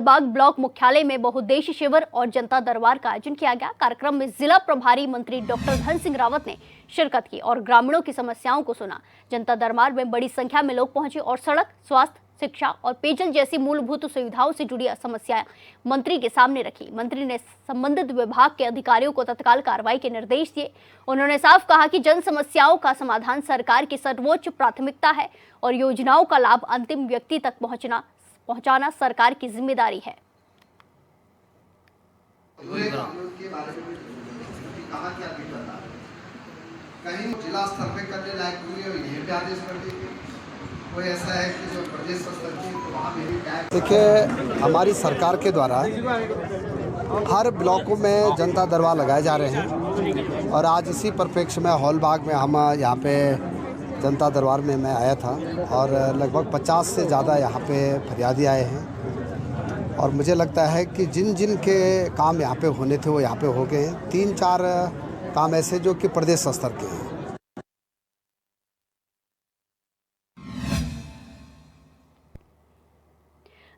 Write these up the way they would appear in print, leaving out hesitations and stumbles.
बाग block मुख्यालय में बहुउद्देशीय शिविर और जनता दरबार का आयोजन किया गया। कार्यक्रम में जिला प्रभारी मंत्री डॉक्टर धन सिंह रावत ने शिरकत की और ग्रामीणों की समस्याओं को सुना। जनता दरबार में बड़ी संख्या में लोग पहुंचे और सड़क, स्वास्थ्य, शिक्षा और पेयजल जैसी मूलभूत सुविधाओं से जुड़ी समस्याएं मंत्री के सामने रखी। मंत्री ने संबंधित विभाग के अधिकारियों को तत्काल कार्रवाई के निर्देश दिए। उन्होंने साफ कहा कि जन समस्याओं का समाधान सरकार की सर्वोच्च प्राथमिकता है और योजनाओं का लाभ अंतिम व्यक्ति तक पहुंचाना सरकार की जिम्मेदारी है। कहीं जिला स्तर पे करने लायक हुई और ये भी आदेश कर दीजिए। कोई ऐसा है कि जो प्रदेश स्तर की तो वहाँ भी देखिए, हमारी सरकार के द्वारा हर ब्लॉकों में जनता दरबार लगाए जा रहे हैं और आज इसी परिप्रेक्ष्य में हॉलबाग में हम यहाँ पे जनता दरबार में मैं आया था और लगभग 50 से ज़्यादा यहाँ पे फरियादी आए हैं और मुझे लगता है कि जिन जिन के काम यहाँ पे होने थे वो यहाँ पे हो गए हैं। 3-4 काम ऐसे जो कि प्रदेश स्तर के हैं।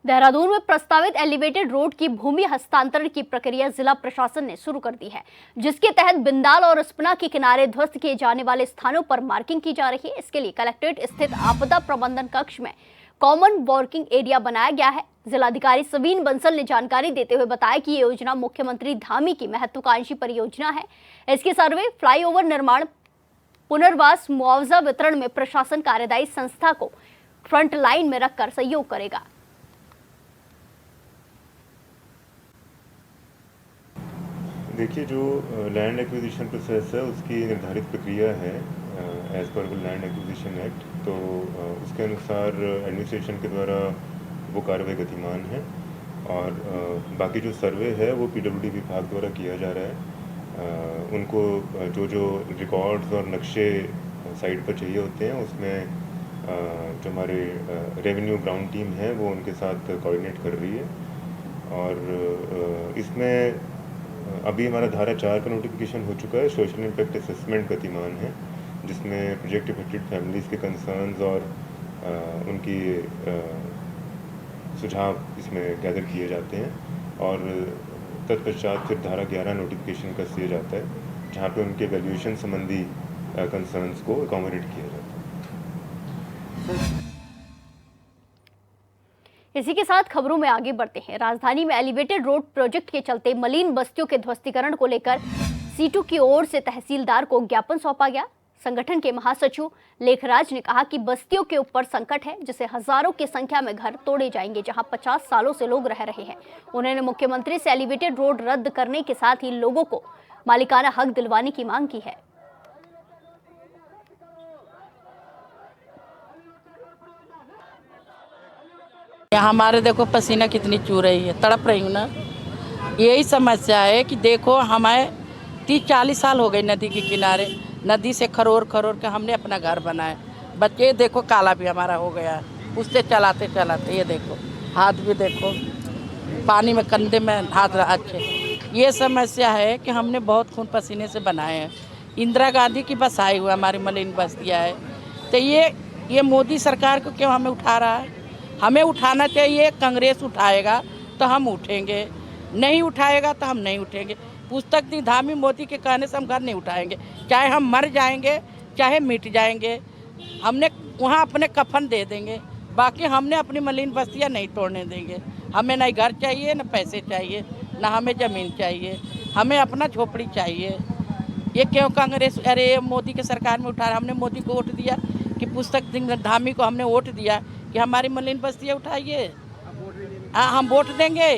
देहरादून में प्रस्तावित एलिवेटेड रोड की भूमि हस्तांतरण की प्रक्रिया जिला प्रशासन ने शुरू कर दी है, जिसके तहत बिंदाल और स्पना के किनारे ध्वस्त किए जाने वाले स्थानों पर मार्किंग की जा रही है। इसके लिए कलेक्ट्रेट स्थित आपदा प्रबंधन कक्ष में कॉमन वर्किंग एरिया बनाया गया है। जिलाधिकारी सवीन बंसल ने जानकारी देते हुए बताया कि ये योजना मुख्यमंत्री धामी की महत्वाकांक्षी परियोजना है। इसके सर्वे, फ्लाईओवर निर्माण, पुनर्वास, मुआवजा वितरण में प्रशासन कार्यदायी संस्था को फ्रंट लाइन में रखकर सहयोग करेगा। देखिए, जो लैंड एक्विजिशन प्रोसेस है उसकी निर्धारित प्रक्रिया है as per land acquisition act, तो उसके अनुसार एडमिनिस्ट्रेशन के द्वारा वो कार्रवाई गतिमान है और बाकी जो सर्वे है वो पीडब्ल्यूडी विभाग द्वारा किया जा रहा है। उनको जो रिकॉर्ड्स और नक्शे साइट पर चाहिए होते हैं उसमें जो हमारे रेवेन्यू ग्राउंड टीम है वो उनके साथ कोऑर्डिनेट कर रही है और इसमें अभी हमारा धारा 4 का नोटिफिकेशन हो चुका है। सोशल इम्पैक्ट असेसमेंट गतिमान है जिसमें प्रोजेक्ट अफेक्टेड फैमिलीज़ के कंसर्न्स और उनकी सुझाव इसमें गैदर किए जाते हैं और तत्पश्चात फिर धारा 11 नोटिफिकेशन कर दिया जाता है जहाँ पे उनके वैल्यूएशन संबंधी कंसर्न्स को अकोमोडेट किया जाता है। इसी के साथ खबरों में आगे बढ़ते हैं। राजधानी में एलिवेटेड रोड प्रोजेक्ट के चलते मलिन बस्तियों के ध्वस्तीकरण को लेकर सीटू की ओर से तहसीलदार को ज्ञापन सौंपा गया। संगठन के महासचिव लेखराज ने कहा कि बस्तियों के ऊपर संकट है जिससे हजारों की संख्या में घर तोड़े जाएंगे जहां 50 सालों से लोग रह रहे हैं। उन्होंने मुख्यमंत्री से एलिवेटेड रोड रद्द करने के साथ ही लोगों को मालिकाना हक दिलवाने की मांग की है। हमारे देखो पसीना कितनी चू रही है, तड़प रही हूँ ना। यही समस्या है कि देखो हमें 30-40 साल हो गए नदी के किनारे, नदी से खरोर के हमने अपना घर बनाया। बच्चे देखो काला भी हमारा हो गया है उससे चलाते चलाते। ये देखो हाथ भी देखो पानी में, कंधे में हाथ अच्छे। ये समस्या है कि हमने बहुत खून पसीने से बनाए हैं। इंदिरा गांधी की बसाई हुआ हमारी मलिन बस्तियाँ है, तो ये मोदी सरकार को क्यों हमें उठा रहा है? हमें उठाना चाहिए। कांग्रेस उठाएगा तो हम उठेंगे, नहीं उठाएगा तो हम नहीं उठेंगे। पुस्तक दी धामी मोदी के कहने से हम घर नहीं उठाएंगे, चाहे हम मर जाएंगे चाहे मिट जाएंगे। हमने वहाँ अपने कफन दे देंगे, बाकी हमने अपनी मलिन बस्तियाँ नहीं तोड़ने देंगे। हमें ना घर चाहिए, ना पैसे चाहिए, ना हमें ज़मीन चाहिए, हमें अपना झोपड़ी चाहिए। ये क्यों कांग्रेस अरे मोदी के सरकार में उठा रहा? हमने मोदी को वोट दिया कि पुस्तक धामी को हमने वोट दिया कि हमारी मलिन बस्तियाँ उठाइए। हाँ, हम वोट देंगे।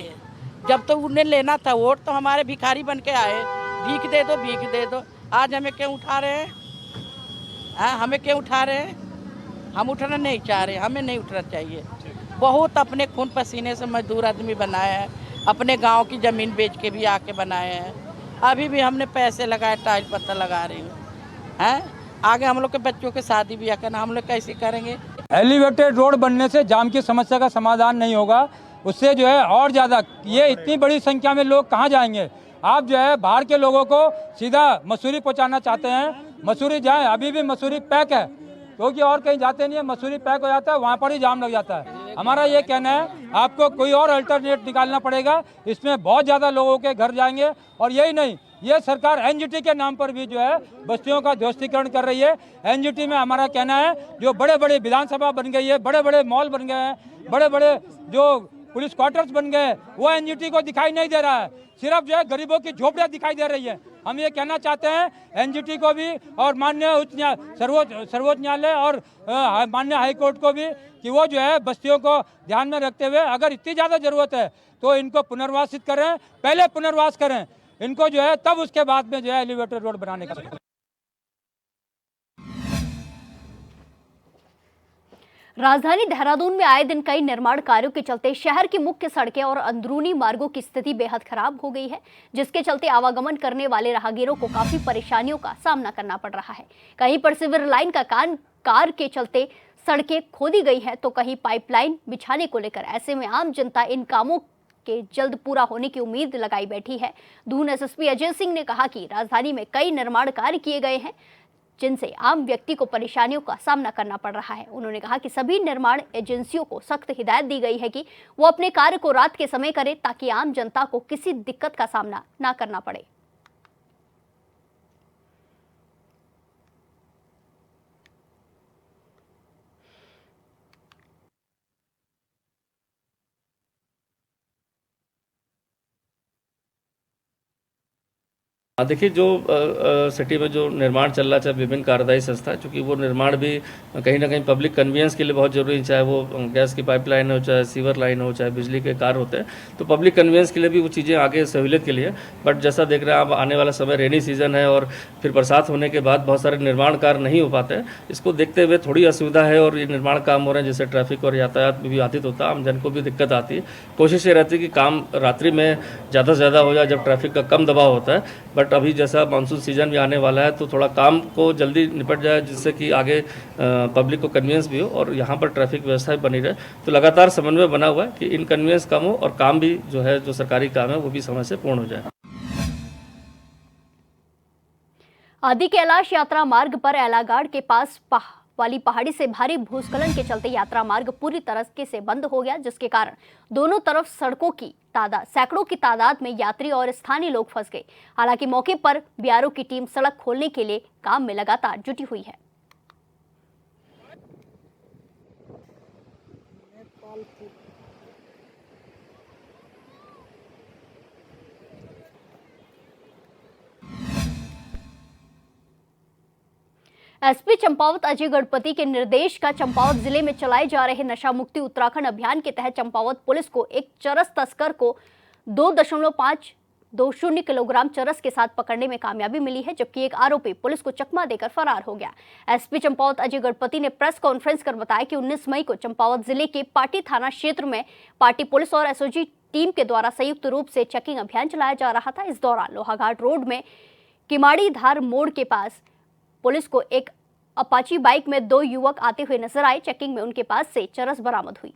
जब तो उन्हें लेना था वोट तो हमारे भिखारी बन के आए, भीख दे दो भीख दे दो। आज हमें क्यों उठा रहे हैं? हाँ, हमें क्यों उठा रहे हैं? हम उठना नहीं चाह रहे, हमें नहीं उठना चाहिए। बहुत अपने खून पसीने से मजदूर आदमी बनाए हैं, अपने गांव की ज़मीन बेच के भी आके बनाए हैं। अभी भी हमने पैसे लगाए, टाइल पत्थर लगा रही हूँ। हैं, आगे हम लोग के बच्चों के शादी ब्याह करना हम लोग कैसे करेंगे? एलिवेटेड रोड बनने से जाम की समस्या का समाधान नहीं होगा, उससे जो है और ज़्यादा ये इतनी बड़ी संख्या में लोग कहाँ जाएंगे? आप जो है बाहर के लोगों को सीधा मसूरी पहुँचाना चाहते हैं, मसूरी जाएं, अभी भी मसूरी पैक है क्योंकि और कहीं जाते नहीं है। मसूरी पैक हो जाता है, वहाँ पर ही जाम लग जाता है। हमारा ये कहना है आपको कोई और अल्टरनेट निकालना पड़ेगा। इसमें बहुत ज़्यादा लोगों के घर जाएंगे और यही नहीं, ये सरकार एनजीटी के नाम पर भी जो है बस्तियों का ध्वस्तीकरण कर रही है। एनजीटी में हमारा कहना है जो बड़े बड़े विधानसभा बन गई है, बड़े बड़े मॉल बन गए हैं, बड़े बड़े जो पुलिस क्वार्टर्स बन गए, वो एनजीटी को दिखाई नहीं दे रहा है। सिर्फ जो है गरीबों की झोपड़ियाँ दिखाई दे रही है। हम ये कहना चाहते हैं एनजीटी को भी और माननीय सर्वोच्च न्यायालय और माननीय हाईकोर्ट को भी कि वो जो है बस्तियों को ध्यान में रखते हुए अगर इतनी ज़्यादा ज़रूरत है तो इनको पुनर्वासित करें, पहले पुनर्वास करें इनको जो है, तब उसके बाद में जो है एलिवेटेड रोड बनाने का। राजधानी देहरादून में आए दिन कई निर्माण कार्यों के चलते शहर की मुख्य सड़कें और अंदरूनी मार्गों की स्थिति बेहद खराब हो गई है, जिसके चलते आवागमन करने वाले राहगीरों को काफी परेशानियों का सामना करना पड़ रहा है। कहीं पर सिविल लाइन का कार के चलते सड़कें खोदी गई है तो कहीं पाइपलाइन बिछाने को लेकर ऐसे में आम जनता इन कामों के जल्द पूरा होने की उम्मीद लगाई बैठी है। दून एसएसपी अजय सिंह ने कहा कि राजधानी में कई निर्माण कार्य किए गए हैं जिनसे आम व्यक्ति को परेशानियों का सामना करना पड़ रहा है। उन्होंने कहा कि सभी निर्माण एजेंसियों को सख्त हिदायत दी गई है कि वो अपने कार्य को रात के समय करें ताकि आम जनता को किसी दिक्कत का सामना ना करना पड़े। देखिए जो सिटी में जो निर्माण चल रहा है, चाहे विभिन्न कार्यदायी संस्था है, चूँकि वो निर्माण भी कहीं ना कहीं पब्लिक कन्वीनियंस के लिए बहुत ज़रूरी है, चाहे वो गैस की पाइपलाइन हो, चाहे सीवर लाइन हो, चाहे बिजली के कार्य होते हैं, तो पब्लिक कन्वीनियंस के लिए भी वो चीज़ें आगे सहूलियत के लिए। बट जैसा देख रहे हैं आप, आने वाला समय रेनी सीजन है और फिर बरसात होने के बाद बहुत सारे निर्माण कार्य नहीं हो पाते हैं। इसको देखते हुए थोड़ी असुविधा है और ये निर्माण काम हो रहे हैं, जैसे ट्रैफिक और यातायात में भी बाधित होता है, आम जन को भी दिक्कत आती है। कोशिश ये रहती है कि काम रात्रि में ज़्यादा से ज़्यादा हो जाए जब ट्रैफिक का कम दबाव होता है। बट अभी जैसा मानसून सीजन भी आने वाला है तो थोड़ा काम को जल्दी निपट जाए, जिससे कि आगे पब्लिक को कन्वीनियंस भी हो और यहाँ पर ट्रैफिक व्यवस्था भी बनी रहे। तो लगातार समन्वय बना हुआ है कि इनकन्वीनियंस कम हो और काम भी जो है, जो सरकारी काम है वो भी समय से पूर्ण हो जाए। आदि कैलाश यात्रा मार्ग पर एलागाड़ के पास वाली पहाड़ी से भारी भूस्खलन के चलते यात्रा मार्ग पूरी तरह से बंद हो गया, जिसके कारण दोनों तरफ सैकड़ों की तादाद में यात्री और स्थानीय लोग फंस गए। हालांकि मौके पर बीआरओ की टीम सड़क खोलने के लिए काम में लगातार जुटी हुई है। एसपी चंपावत अजय गणपति के निर्देश का चंपावत जिले में चलाए जा रहे नशा मुक्ति उत्तराखंड अभियान के तहत चंपावत पुलिस को एक चरस तस्कर को 2.520 किलोग्राम चरस के साथ पकड़ने में कामयाबी मिली है, जबकि एक आरोपी पुलिस को चकमा देकर फरार हो गया। एसपी चंपावत अजय गणपति ने प्रेस कॉन्फ्रेंस कर बताया कि 19 मई को चंपावत जिले के पाटी थाना क्षेत्र में पाटी पुलिस और एसओजी टीम के द्वारा संयुक्त रूप से चेकिंग अभियान चलाया जा रहा था। इस दौरान लोहाघाट रोड में किमाड़ी धार मोड़ के पास पुलिस को एक अपाची बाइक में 2 युवक आते हुए नजर आए। चेकिंग में उनके पास से चरस बरामद हुई।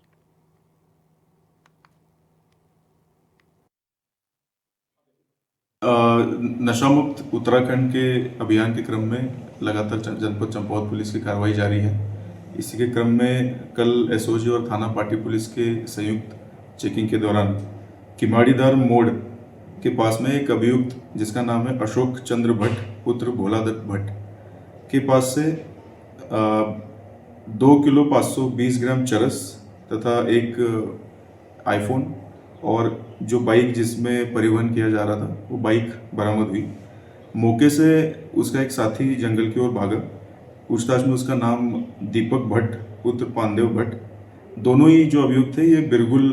नशा मुक्त उत्तराखंड के अभियान के क्रम में लगातार जनपद चंपावत पुलिस की कार्रवाई जारी है। इसी के क्रम में कल एसओजी और थाना पाटी पुलिस के संयुक्त चेकिंग के दौरान किमाड़ीधार मोड़ के पास में एक अभियुक्त जिसका नाम है अशोक चंद्र भट्ट पुत्र भोला दत्त भट्ट के पास से 2 किलो 520 ग्राम चरस तथा एक आईफोन और जो बाइक जिसमें परिवहन किया जा रहा था वो बाइक बरामद हुई। मौके से उसका एक साथी जंगल की ओर भागा। पूछताछ में उसका नाम दीपक भट्ट पुत्र पांडेव भट्ट, दोनों ही जो अभियुक्त थे ये बिरगुल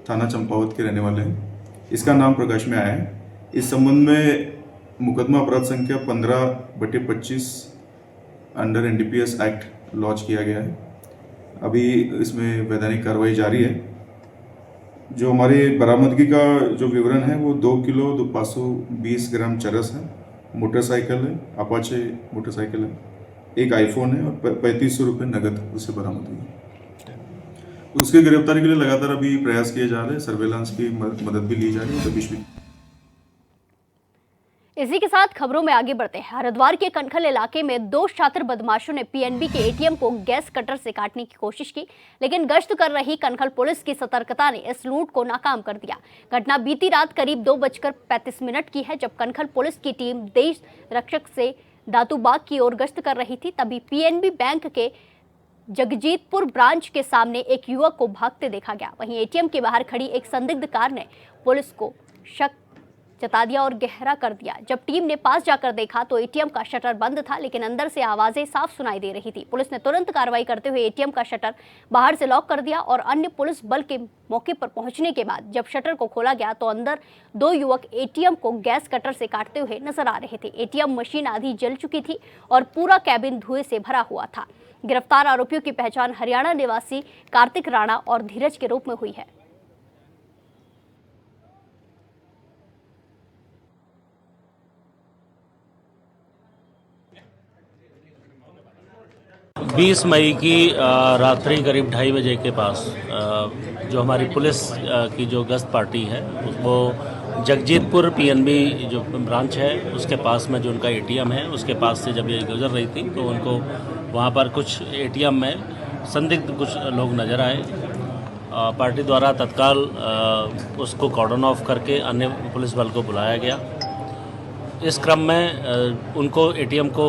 थाना चंपावत के रहने वाले हैं। इसका नाम प्रकाश में आया है। इस संबंध में मुकदमा अपराध संख्या 15/25 अंडर एनडीपीएस एक्ट लॉन्च किया गया है। अभी इसमें वैधानिक कार्रवाई जारी है। जो हमारी बरामदगी का जो विवरण है वो 2 किलो 520 ग्राम चरस है, मोटरसाइकिल है, अपाचे मोटरसाइकिल है, एक आईफोन है और 3500 रुपये नगद उससे बरामद हुई है। तो उसकी गिरफ्तारी के लिए लगातार अभी प्रयास किए जा रहे हैं, सर्वेलांस की मदद भी ली जा रही है। तो इसी के साथ खबरों में आगे बढ़ते हैं। हरिद्वार के कनखल इलाके में 2 छात्र बदमाशों ने पीएनबी के एटीएम को गैस कटर से काटने की कोशिश की, लेकिन गश्त कर रही कनखल पुलिस की सतर्कता ने इस लूट को नाकाम कर दिया। घटना बीती रात करीब 2:35 की है, जब कनखल पुलिस की टीम देश रक्षक से दातूबाग की ओर गश्त कर रही थी। तभी पीएनबी बैंक के जगजीतपुर ब्रांच के सामने एक युवक को भागते देखा गया। वहीं एटीएम के बाहर खड़ी एक संदिग्ध कार ने पुलिस को शक जता दिया और गहरा कर दिया। जब टीम ने पास जाकर देखा तो एटीएम का शटर बंद था, लेकिन अंदर से आवाजें साफ सुनाई दे रही थी। पुलिस ने तुरंत कार्रवाई करते हुए एटीएम का शटर बाहर से लॉक कर दिया और अन्य पुलिस बल के मौके पर पहुंचने के बाद जब शटर को खोला गया तो अंदर 2 युवक एटीएम को गैस कटर से काटते हुए नजर आ रहे थे। एटीएम मशीन आधी जल चुकी थी और पूरा कैबिन धुएं से भरा हुआ था। गिरफ्तार आरोपियों की पहचान हरियाणा निवासी कार्तिक राणा और धीरज के रूप में हुई है। बीस मई की रात्रि करीब 2:30 बजे के पास जो हमारी पुलिस की जो गश्त पार्टी है वो जगजीतपुर पीएनबी जो ब्रांच है उसके पास में जो उनका एटीएम है उसके पास से जब ये गुजर रही थी तो उनको वहाँ पर कुछ एटीएम में संदिग्ध कुछ लोग नज़र आए। पार्टी द्वारा तत्काल उसको कॉर्डन ऑफ करके अन्य पुलिस बल को बुलाया गया। इस क्रम में उनको एटीएम को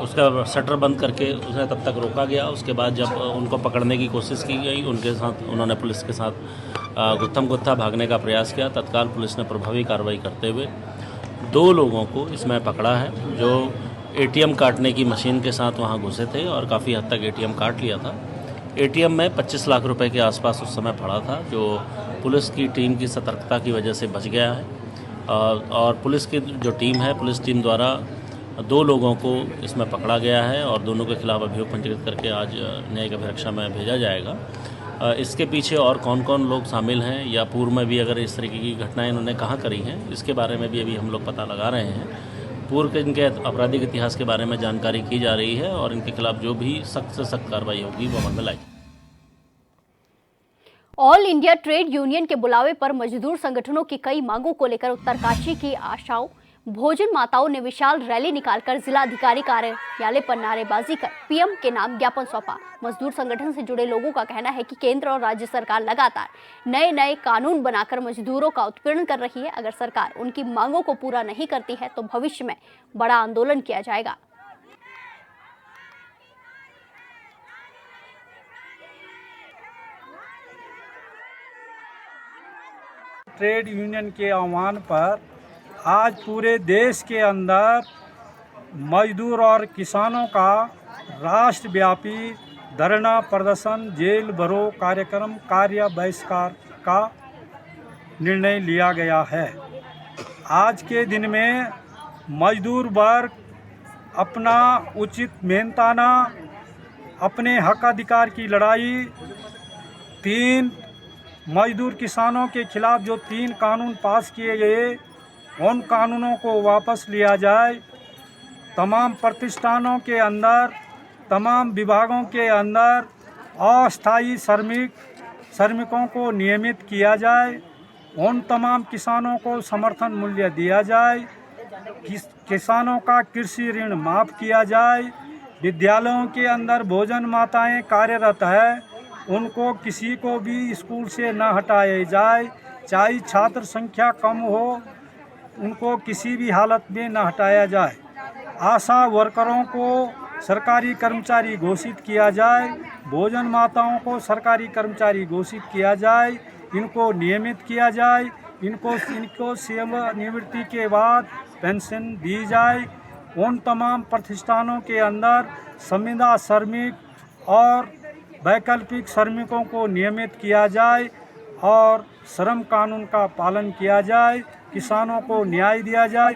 उसका शटर बंद करके उसे तब तक रोका गया। उसके बाद जब उनको पकड़ने की कोशिश की गई उनके साथ उन्होंने पुलिस के साथ गुत्थम गुत्था भागने का प्रयास किया। तत्काल पुलिस ने प्रभावी कार्रवाई करते हुए 2 लोगों को इसमें पकड़ा है जो एटीएम काटने की मशीन के साथ वहां घुसे थे और काफ़ी हद तक एटीएम काट लिया था। एटीएम में 25 लाख रुपए के आसपास उस समय पड़ा था जो पुलिस की टीम की सतर्कता की वजह से बच गया है। और पुलिस की जो टीम है पुलिस टीम द्वारा 2 लोगों को इसमें पकड़ा गया है और दोनों के खिलाफ अभियोग पंजीकृत करके आज न्यायिक अभिरक्षा में भेजा जाएगा। इसके पीछे और कौन कौन लोग शामिल हैं या पूर्व में भी अगर इस तरीके की घटनाएं इन्होंने कहाँ करी हैं इसके बारे में भी अभी हम लोग पता लगा रहे हैं। पूर्व के इनके आपराधिक इतिहास के बारे में जानकारी की जा रही है और इनके खिलाफ जो भी सख्त से सख्त कार्रवाई होगी वो अमल में लाई। ऑल इंडिया ट्रेड यूनियन के बुलावे पर मजदूर संगठनों की कई मांगों को लेकर उत्तरकाशी की आशाओं भोजन माताओं ने विशाल रैली निकालकर जिलाधिकारी कार्यालय पर नारेबाजी कर पीएम के नाम ज्ञापन सौंपा। मजदूर संगठन से जुड़े लोगों का कहना है कि केंद्र और राज्य सरकार लगातार नए नए कानून बनाकर मजदूरों का उत्पीड़न कर रही है। अगर सरकार उनकी मांगों को पूरा नहीं करती है तो भविष्य में बड़ा आंदोलन किया जाएगा। ट्रेड यूनियन के आह्वान पर आज पूरे देश के अंदर मजदूर और किसानों का राष्ट्रव्यापी धरना प्रदर्शन जेल भरो कार्यक्रम कार्य बहिष्कार का निर्णय लिया गया है। आज के दिन में मजदूर वर्ग अपना उचित मेहनताना अपने हक अधिकार की लड़ाई 3 मजदूर किसानों के खिलाफ जो 3 कानून पास किए गए उन कानूनों को वापस लिया जाए। तमाम प्रतिष्ठानों के अंदर तमाम विभागों के अंदर अस्थायी श्रमिकों को नियमित किया जाए। उन तमाम किसानों को समर्थन मूल्य दिया जाए। किसानों का कृषि ऋण माफ़ किया जाए। विद्यालयों के अंदर भोजन माताएं कार्यरत है उनको किसी को भी स्कूल से न हटाया जाए। चाहे छात्र संख्या कम हो उनको किसी भी हालत में न हटाया जाए। आशा वर्करों को सरकारी कर्मचारी घोषित किया जाए। भोजन माताओं को सरकारी कर्मचारी घोषित किया जाए। इनको नियमित किया जाए। इनको सेवानिवृत्ति के बाद पेंशन दी जाए। उन तमाम प्रतिष्ठानों के अंदर संविदा श्रमिक और वैकल्पिक श्रमिकों को नियमित किया जाए और श्रम कानून का पालन किया जाए। किसानों को न्याय दिया जाए।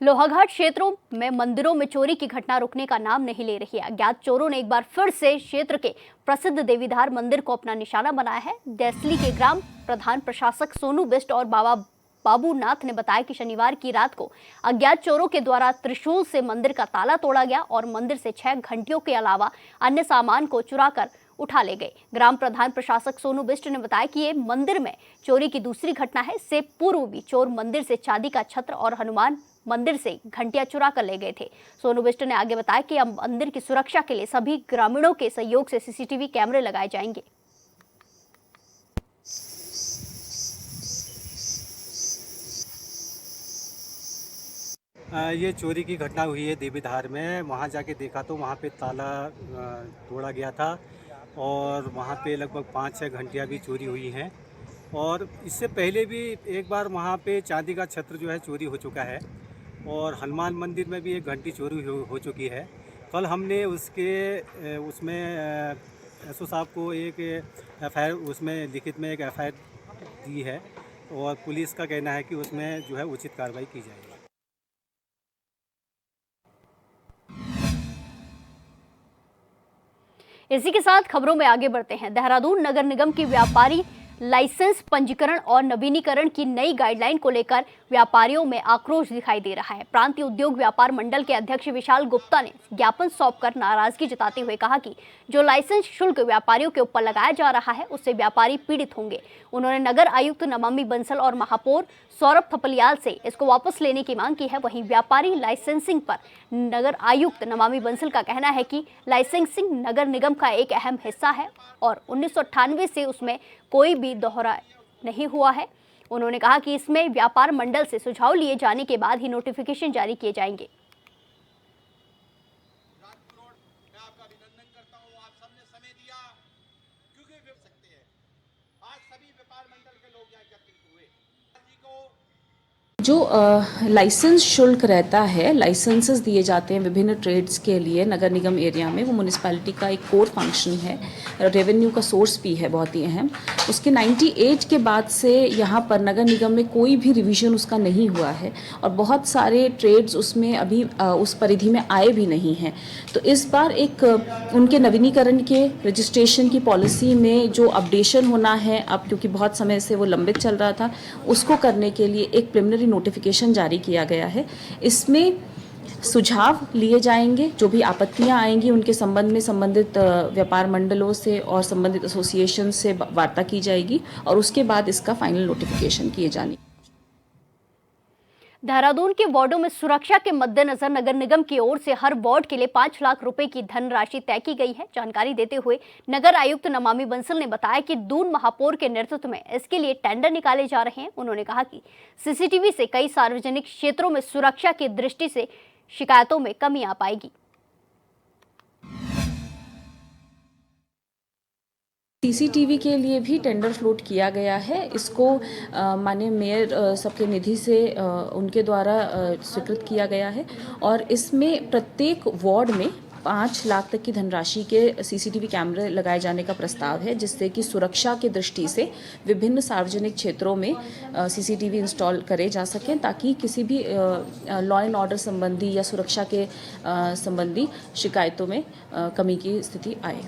लोहाघाट क्षेत्रों में मंदिरों में चोरी की घटना रुकने का नाम नहीं ले रही है। अज्ञात चोरों ने एक बार फिर से क्षेत्र के प्रसिद्ध देवीधार मंदिर को अपना निशाना बनाया है। देसली के ग्राम प्रधान प्रशासक सोनू बिष्ट और बाबा बाबूनाथ ने बताया कि शनिवार की रात को अज्ञात चोरों के द्वारा त्रिशूल से मंदिर का ताला तोड़ा गया और मंदिर से 6 घंटियों के अलावा अन्य सामान को चुराकर उठा ले गए। ग्राम प्रधान प्रशासक सोनू बिष्ट ने बताया कि ये मंदिर में चोरी की दूसरी घटना है। इससे पूर्व भी चोर मंदिर से चांदी का छत्र और हनुमान मंदिर से घंटियां चुरा कर ले गए थे। सोनू बिष्ट ने आगे बताया कि अब मंदिर की सुरक्षा के लिए सभी ग्रामीणों के सहयोग से सीसीटीवी कैमरे लगाए जाएंगे। ये चोरी की घटना हुई है देवीधार में। वहाँ जाके देखा तो वहाँ पे ताला तोड़ा गया था और वहाँ पे लगभग 5-6 घंटियाँ भी चोरी हुई हैं। और इससे पहले भी एक बार वहाँ पे चांदी का छत्र जो है चोरी हो चुका है और हनुमान मंदिर में भी एक घंटी चोरी हो चुकी है। कल हमने उसमें एसओ साहब को एक एफआईआर उसमें लिखित में एक एफआईआर दी है और पुलिस का कहना है कि उसमें जो है उचित कार्रवाई की जाएगी। इसी के साथ खबरों में आगे बढ़ते हैं। देहरादून नगर निगम की व्यापारी लाइसेंस पंजीकरण और नवीनीकरण की नई गाइडलाइन को लेकर व्यापारियों में आक्रोश दिखाई दे रहा है। प्रांतीय उद्योग व्यापार मंडल के अध्यक्ष विशाल गुप्ता ने ज्ञापन सौंपकर नाराजगी जताते हुए कहा कि जो लाइसेंस शुल्क व्यापारियों के ऊपर लगाया जा रहा है उससे व्यापारी पीड़ित होंगे। उन्होंने नगर आयुक्त नमामि बंसल और महापौर सौरभ थपलियाल से इसको वापस लेने की मांग की है। वहीं व्यापारी लाइसेंसिंग पर नगर आयुक्त नमामि बंसल का कहना है कि लाइसेंसिंग नगर निगम का एक अहम हिस्सा है और 1998 से उसमें कोई भी दोहरा नहीं हुआ है। उन्होंने कहा कि इसमें व्यापार मंडल से सुझाव लिए जाने के बाद ही नोटिफिकेशन जारी किए जाएंगे। जो लाइसेंस शुल्क रहता है, लाइसेंसेस दिए जाते हैं विभिन्न ट्रेड्स के लिए नगर निगम एरिया में, वो म्यूनिसिपैलिटी का एक कोर फंक्शन है, रेवेन्यू का सोर्स भी है बहुत ही अहम। उसके 98 के बाद से यहाँ पर नगर निगम में कोई भी रिवीजन उसका नहीं हुआ है और बहुत सारे ट्रेड्स उसमें अभी उस परिधि में आए भी नहीं हैं। तो इस बार एक उनके नवीनीकरण के रजिस्ट्रेशन की पॉलिसी में जो अपडेशन होना है अब, क्योंकि बहुत समय से वो लंबित चल रहा था, उसको करने के लिए एक प्रिलिमिनरी नोटिफिकेशन जारी किया गया है। इसमें सुझाव लिए जाएंगे, जो भी आपत्तियां आएंगी उनके संबंध में संबंधित व्यापार मंडलों से और संबंधित एसोसिएशन से वार्ता की जाएगी और उसके बाद इसका फाइनल नोटिफिकेशन किए जाने। देहरादून के वार्डों में सुरक्षा के मद्देनजर नगर निगम की ओर से हर वार्ड के लिए 5 लाख रुपए की धनराशि तय की गई है। जानकारी देते हुए नगर आयुक्त नमामि बंसल ने बताया कि दून महापौर के नेतृत्व में इसके लिए टेंडर निकाले जा रहे हैं। उन्होंने कहा कि सीसीटीवी से कई सार्वजनिक क्षेत्रों में सुरक्षा की दृष्टि से शिकायतों में कमी आ पाएगी। सीसीटीवी के लिए भी टेंडर फ्लोट किया गया है। इसको माननीय मेयर सबके निधि से उनके द्वारा स्वीकृत किया गया है और इसमें प्रत्येक वार्ड में 5 लाख तक की धनराशि के सीसीटीवी कैमरे लगाए जाने का प्रस्ताव है, जिससे कि सुरक्षा की दृष्टि से विभिन्न सार्वजनिक क्षेत्रों में सीसीटीवी इंस्टॉल करे जा सकें, ताकि किसी भी लॉ एंड ऑर्डर संबंधी या सुरक्षा के संबंधी शिकायतों में कमी की स्थिति आए।